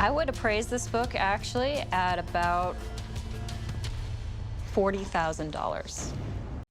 I would appraise this book actually at about $40,000.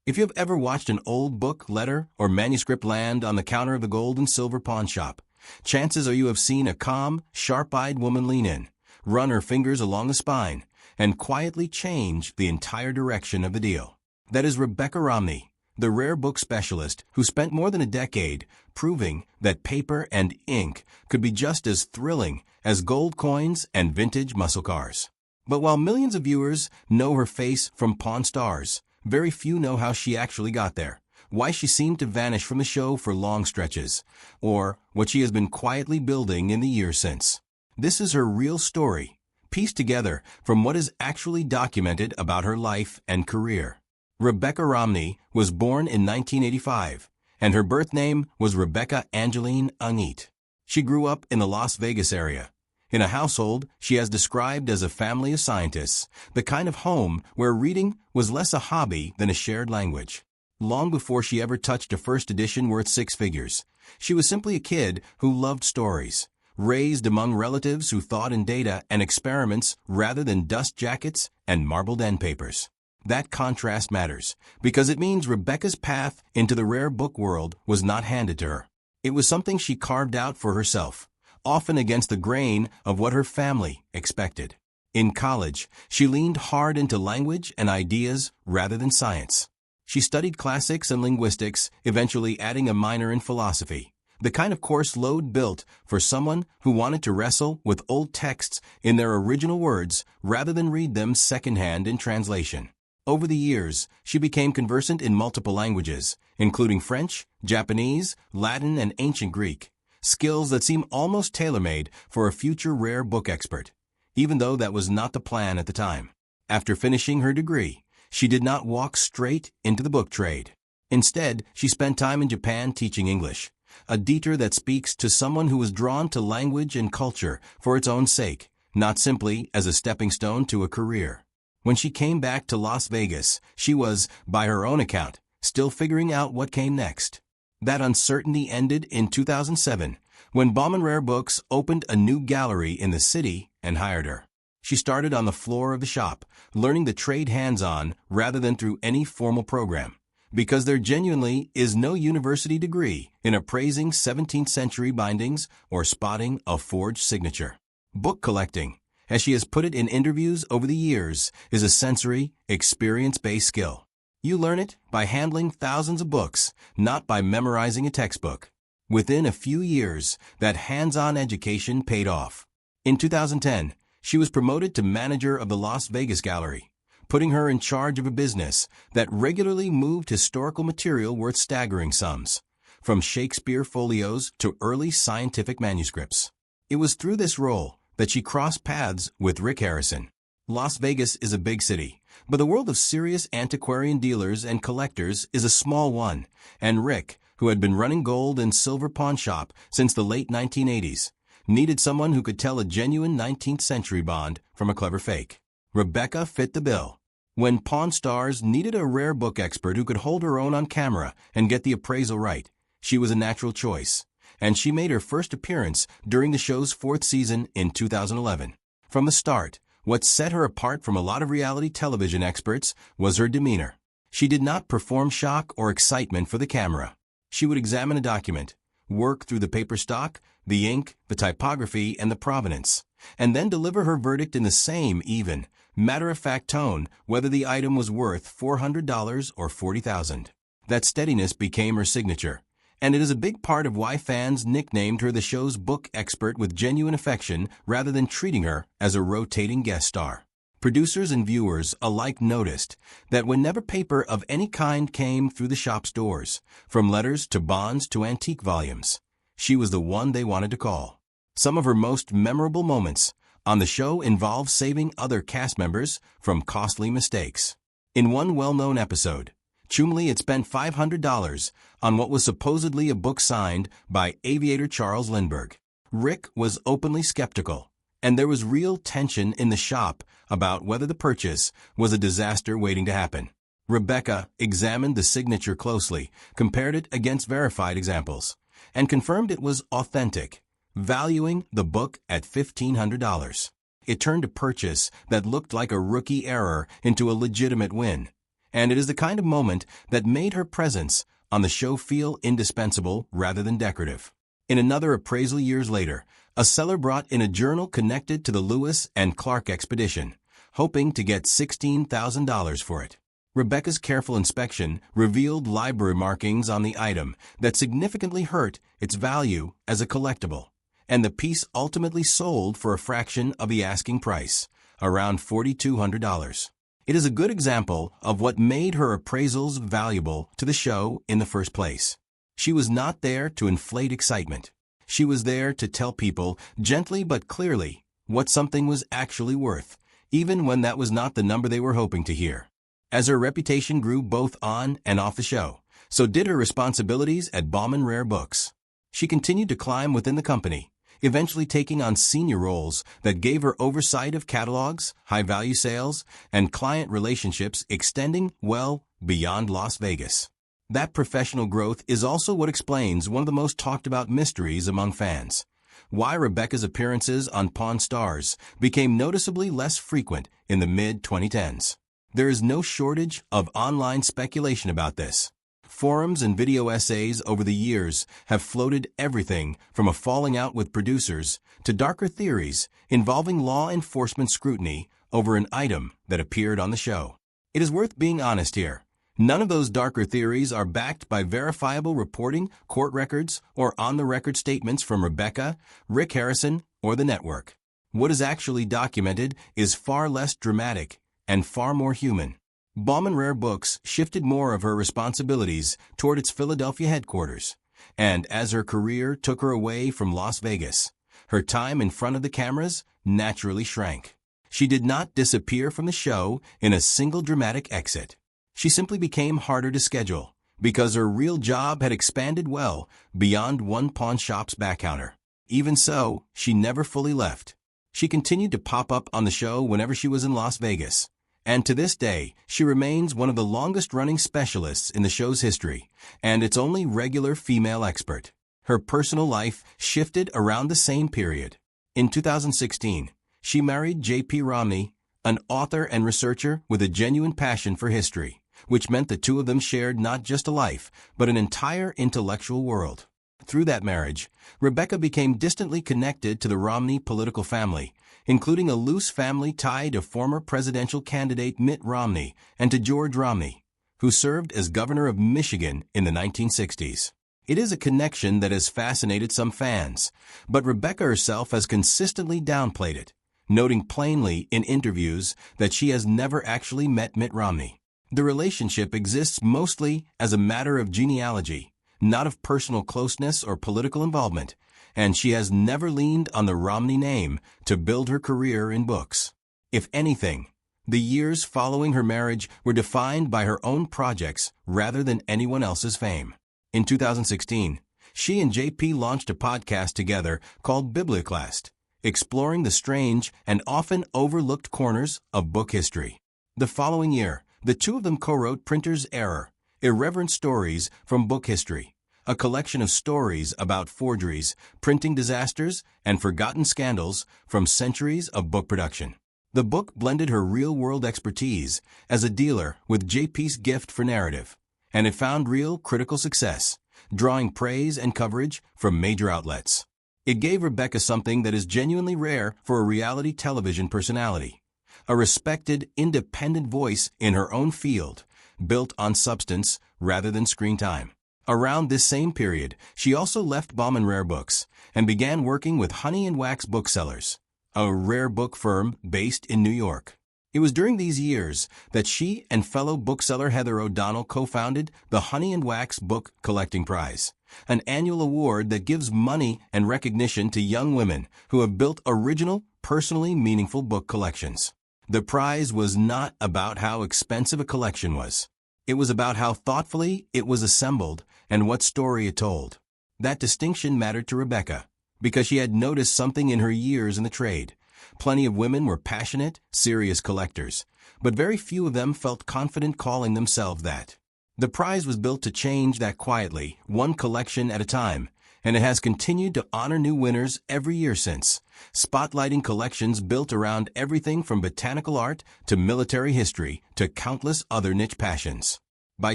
If you have ever watched an old book, letter, or manuscript land on the counter of the gold and silver pawn shop, chances are you have seen a calm, sharp-eyed woman lean in, run her fingers along the spine, and quietly change the entire direction of the deal. That is Rebecca Romney, the rare book specialist who spent more than a decade proving that paper and ink could be just as thrilling as gold coins and vintage muscle cars. But while millions of viewers know her face from Pawn Stars, very few know how she actually got there, why she seemed to vanish from the show for long stretches, or what she has been quietly building in the years since. This is her real story, pieced together from what is actually documented about her life and career. Rebecca Romney was born in 1985, and her birth name was Rebecca Angeline Ungit. She grew up in the Las Vegas area, in a household she has described as a family of scientists, the kind of home where reading was less a hobby than a shared language. Long before she ever touched a first edition worth six figures, she was simply a kid who loved stories, raised among relatives who thought in data and experiments rather than dust jackets and marbled end papers. That contrast matters, because it means Rebecca's path into the rare book world was not handed to her. It was something she carved out for herself, often against the grain of what her family expected. In college, she leaned hard into language and ideas rather than science. She studied classics and linguistics, eventually adding a minor in philosophy, the kind of course load built for someone who wanted to wrestle with old texts in their original words rather than read them secondhand in translation. Over the years, she became conversant in multiple languages, including French, Japanese, Latin, and Ancient Greek, skills that seem almost tailor-made for a future rare book expert, even though that was not the plan at the time. After finishing her degree, she did not walk straight into the book trade. Instead, she spent time in Japan teaching English, a detour that speaks to someone who was drawn to language and culture for its own sake, not simply as a stepping stone to a career. When she came back to Las Vegas, she was, by her own account, still figuring out what came next. That uncertainty ended in 2007, when Bauman Rare Books opened a new gallery in the city and hired her. She started on the floor of the shop, learning the trade hands-on rather than through any formal program, because there genuinely is no university degree in appraising 17th century bindings or spotting a forged signature. Book collecting, as she has put it in interviews over the years, is a sensory, experience-based skill. You learn it by handling thousands of books, not by memorizing a textbook. Within a few years, that hands-on education paid off. In 2010, she was promoted to manager of the Las Vegas Gallery, putting her in charge of a business that regularly moved historical material worth staggering sums, from Shakespeare folios to early scientific manuscripts. It was through this role that she crossed paths with Rick Harrison. Las Vegas is a big city, but the world of serious antiquarian dealers and collectors is a small one, and Rick, who had been running gold and silver pawn shop since the late 1980s, needed someone who could tell a genuine 19th century bond from a clever fake. Rebecca fit the bill. When Pawn Stars needed a rare book expert who could hold her own on camera and get the appraisal right, she was a natural choice, and she made her first appearance during the show's fourth season in 2011. From the start, what set her apart from a lot of reality television experts was her demeanor. She did not perform shock or excitement for the camera. She would examine a document, work through the paper stock, the ink, the typography, and the provenance, and then deliver her verdict in the same even, matter-of-fact tone, whether the item was worth $400 or $40,000. That steadiness became her signature, and it is a big part of why fans nicknamed her the show's book expert with genuine affection rather than treating her as a rotating guest star. Producers and viewers alike noticed that whenever paper of any kind came through the shop's doors, from letters to bonds to antique volumes, she was the one they wanted to call. Some of her most memorable moments on the show involve saving other cast members from costly mistakes. In one well-known episode, Chumley had spent $500 on what was supposedly a book signed by aviator Charles Lindbergh. Rick was openly skeptical, and there was real tension in the shop about whether the purchase was a disaster waiting to happen. Rebecca examined the signature closely, compared it against verified examples, and confirmed it was authentic, valuing the book at $1,500. It turned a purchase that looked like a rookie error into a legitimate win. And it is the kind of moment that made her presence on the show feel indispensable rather than decorative. In another appraisal years later, a seller brought in a journal connected to the Lewis and Clark expedition, hoping to get $16,000 for it. Rebecca's careful inspection revealed library markings on the item that significantly hurt its value as a collectible, and the piece ultimately sold for a fraction of the asking price, around $4,200. It is a good example of what made her appraisals valuable to the show in the first place. She was not there to inflate excitement. She was there to tell people, gently but clearly, what something was actually worth, even when that was not the number they were hoping to hear. As her reputation grew both on and off the show, so did her responsibilities at Bauman Rare Books. She continued to climb within the company, eventually taking on senior roles that gave her oversight of catalogs, high-value sales, and client relationships extending well beyond Las Vegas. That professional growth is also what explains one of the most talked-about mysteries among fans: why Rebecca's appearances on Pawn Stars became noticeably less frequent in the mid-2010s. There is no shortage of online speculation about this. Forums and video essays over the years have floated everything from a falling out with producers to darker theories involving law enforcement scrutiny over an item that appeared on the show. It is worth being honest here. None of those darker theories are backed by verifiable reporting, court records, or on-the-record statements from Rebecca, Rick Harrison, or the network. What is actually documented is far less dramatic and far more human. Bauman Rare Books shifted more of her responsibilities toward its Philadelphia headquarters, and as her career took her away from Las Vegas, her time in front of the cameras naturally shrank. She did not disappear from the show in a single dramatic exit. She simply became harder to schedule because her real job had expanded well beyond one pawn shop's back counter. Even so, she never fully left. She continued to pop up on the show whenever she was in Las Vegas. And to this day, she remains one of the longest-running specialists in the show's history, and its only regular female expert. Her personal life shifted around the same period. In 2016, she married J.P. Romney, an author and researcher with a genuine passion for history, which meant the two of them shared not just a life, but an entire intellectual world. Through that marriage, Rebecca became distantly connected to the Romney political family, including a loose family tie to former presidential candidate Mitt Romney and to George Romney, who served as governor of Michigan in the 1960s. It is a connection that has fascinated some fans, but Rebecca herself has consistently downplayed it, noting plainly in interviews that she has never actually met Mitt Romney. The relationship exists mostly as a matter of genealogy, not of personal closeness or political involvement, and she has never leaned on the Romney name to build her career in books. If anything, the years following her marriage were defined by her own projects rather than anyone else's fame. In 2016, she and JP launched a podcast together called Biblioclast, exploring the strange and often overlooked corners of book history. The following year, the two of them co-wrote Printer's Error, Irreverent Stories from Book History, a collection of stories about forgeries, printing disasters, and forgotten scandals from centuries of book production. The book blended her real-world expertise as a dealer with JP's gift for narrative, and it found real critical success, drawing praise and coverage from major outlets. It gave Rebecca something that is genuinely rare for a reality television personality: a respected, independent voice in her own field, built on substance rather than screen time. Around this same period, she also left Bauman Rare Books and began working with Honey and Wax Booksellers, a rare book firm based in New York. It was during these years that she and fellow bookseller Heather O'Donnell co-founded the Honey and Wax Book Collecting Prize, an annual award that gives money and recognition to young women who have built original, personally meaningful book collections. The prize was not about how expensive a collection was. It was about how thoughtfully it was assembled and what story it told. That distinction mattered to Rebecca because she had noticed something in her years in the trade. Plenty of women were passionate, serious collectors, but very few of them felt confident calling themselves that. The prize was built to change that quietly, one collection at a time, and it has continued to honor new winners every year since, spotlighting collections built around everything from botanical art to military history to countless other niche passions. By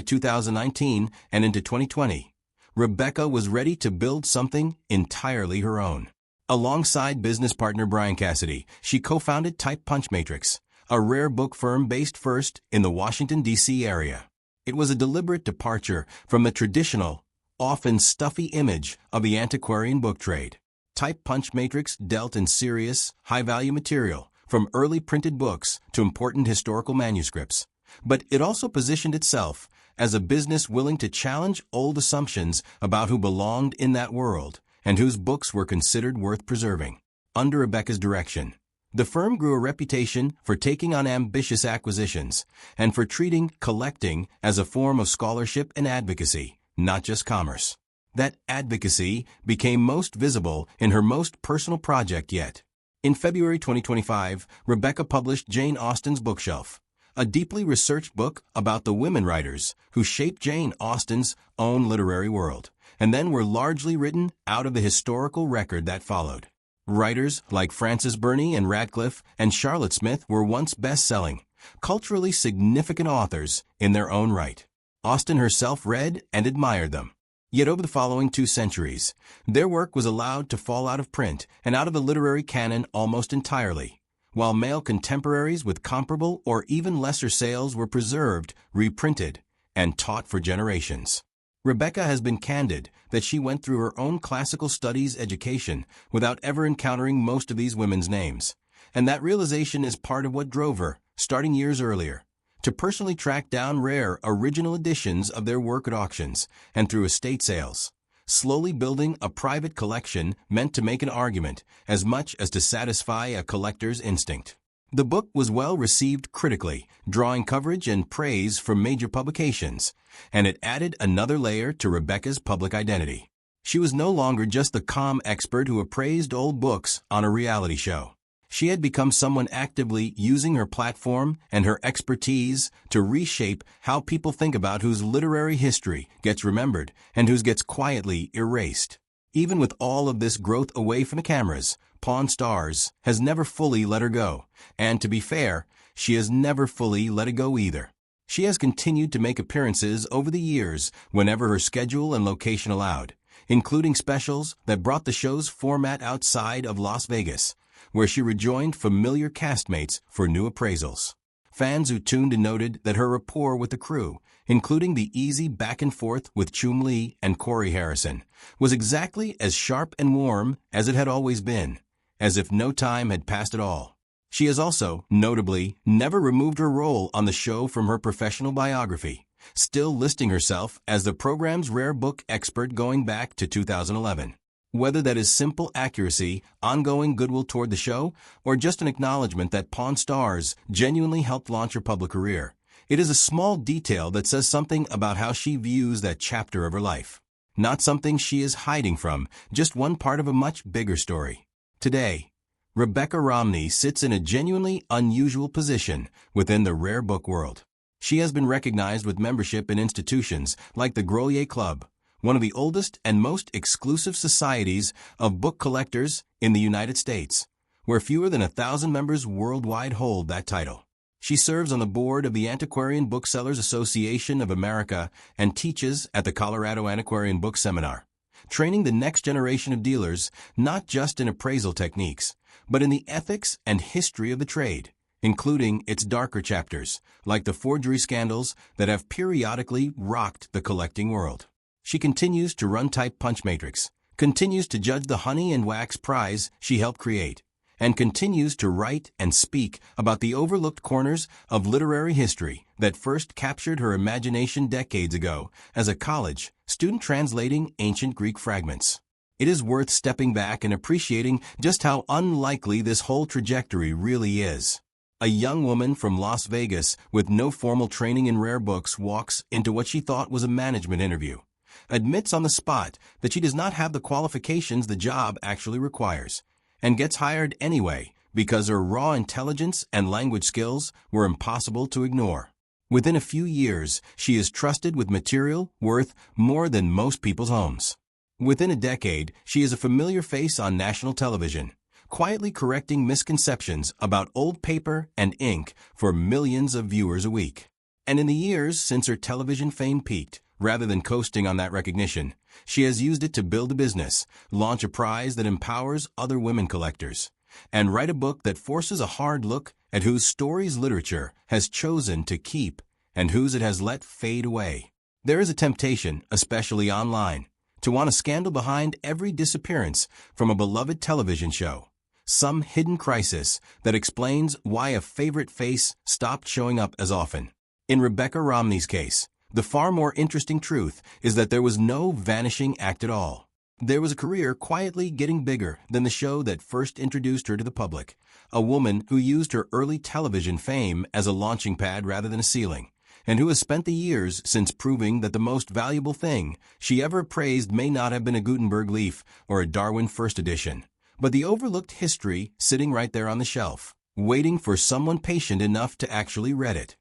2019 and into 2020, Rebecca was ready to build something entirely her own. Alongside business partner Brian Cassidy, she co-founded Type Punch Matrix, a rare book firm based first in the Washington, D.C. area. It was a deliberate departure from the traditional, often stuffy image of the antiquarian book trade. Type Punch Matrix dealt in serious, high-value material, from early printed books to important historical manuscripts. But it also positioned itself as a business willing to challenge old assumptions about who belonged in that world and whose books were considered worth preserving. Under Rebecca's direction, the firm grew a reputation for taking on ambitious acquisitions and for treating collecting as a form of scholarship and advocacy, not just commerce. That advocacy became most visible in her most personal project yet. In February 2025, Rebecca published Jane Austen's Bookshelf, a deeply researched book about the women writers who shaped Jane Austen's own literary world, and then were largely written out of the historical record that followed. Writers like Frances Burney and Radcliffe and Charlotte Smith were once best-selling, culturally significant authors in their own right. Austen herself read and admired them. Yet over the following 2 centuries, their work was allowed to fall out of print and out of the literary canon almost entirely, while male contemporaries with comparable or even lesser sales were preserved, reprinted, and taught for generations. Rebecca has been candid that she went through her own classical studies education without ever encountering most of these women's names, and that realization is part of what drove her, starting years earlier, to personally track down rare original editions of their work at auctions and through estate sales, slowly building a private collection meant to make an argument as much as to satisfy a collector's instinct. The book was well received critically, drawing coverage and praise from major publications, and it added another layer to Rebecca's public identity. She was no longer just the calm expert who appraised old books on a reality show. She had become someone actively using her platform and her expertise to reshape how people think about whose literary history gets remembered and whose gets quietly erased. Even with all of this growth away from the cameras, Pawn Stars has never fully let her go, and to be fair, she has never fully let it go either. She has continued to make appearances over the years whenever her schedule and location allowed, including specials that brought the show's format outside of Las Vegas, where she rejoined familiar castmates for new appraisals. Fans who tuned in noted that her rapport with the crew, including the easy back and forth with Chum Lee and Corey Harrison, was exactly as sharp and warm as it had always been, as if no time had passed at all. She has also, notably, never removed her role on the show from her professional biography, still listing herself as the program's rare book expert going back to 2011. Whether that is simple accuracy, ongoing goodwill toward the show, or just an acknowledgement that Pawn Stars genuinely helped launch her public career, it is a small detail that says something about how she views that chapter of her life. Not something she is hiding from, just one part of a much bigger story. Today, Rebecca Romney sits in a genuinely unusual position within the rare book world. She has been recognized with membership in institutions like the Grolier Club, one of the oldest and most exclusive societies of book collectors in the United States, where fewer than 1,000 members worldwide hold that title. She serves on the board of the Antiquarian Booksellers Association of America and teaches at the Colorado Antiquarian Book Seminar, training the next generation of dealers not just in appraisal techniques, but in the ethics and history of the trade, including its darker chapters, like the forgery scandals that have periodically rocked the collecting world. She continues to run Type Punch Matrix, continues to judge the honey and wax prize she helped create, and continues to write and speak about the overlooked corners of literary history that first captured her imagination decades ago as a college student translating ancient Greek fragments. It is worth stepping back and appreciating just how unlikely this whole trajectory really is. A young woman from Las Vegas with no formal training in rare books walks into what she thought was a management interview, admits on the spot that she does not have the qualifications the job actually requires, and gets hired anyway because her raw intelligence and language skills were impossible to ignore. Within a few years, she is trusted with material worth more than most people's homes. Within a decade, she is a familiar face on national television, quietly correcting misconceptions about old paper and ink for millions of viewers a week. And in the years since her television fame peaked, rather than coasting on that recognition, she has used it to build a business, launch a prize that empowers other women collectors, and write a book that forces a hard look at whose stories literature has chosen to keep and whose it has let fade away. There is a temptation, especially online, to want a scandal behind every disappearance from a beloved television show, some hidden crisis that explains why a favorite face stopped showing up as often. In Rebecca Romney's case, the far more interesting truth is that there was no vanishing act at all. There was a career quietly getting bigger than the show that first introduced her to the public, a woman who used her early television fame as a launching pad rather than a ceiling, and who has spent the years since proving that the most valuable thing she ever praised may not have been a Gutenberg leaf or a Darwin first edition, but the overlooked history sitting right there on the shelf, waiting for someone patient enough to actually read it.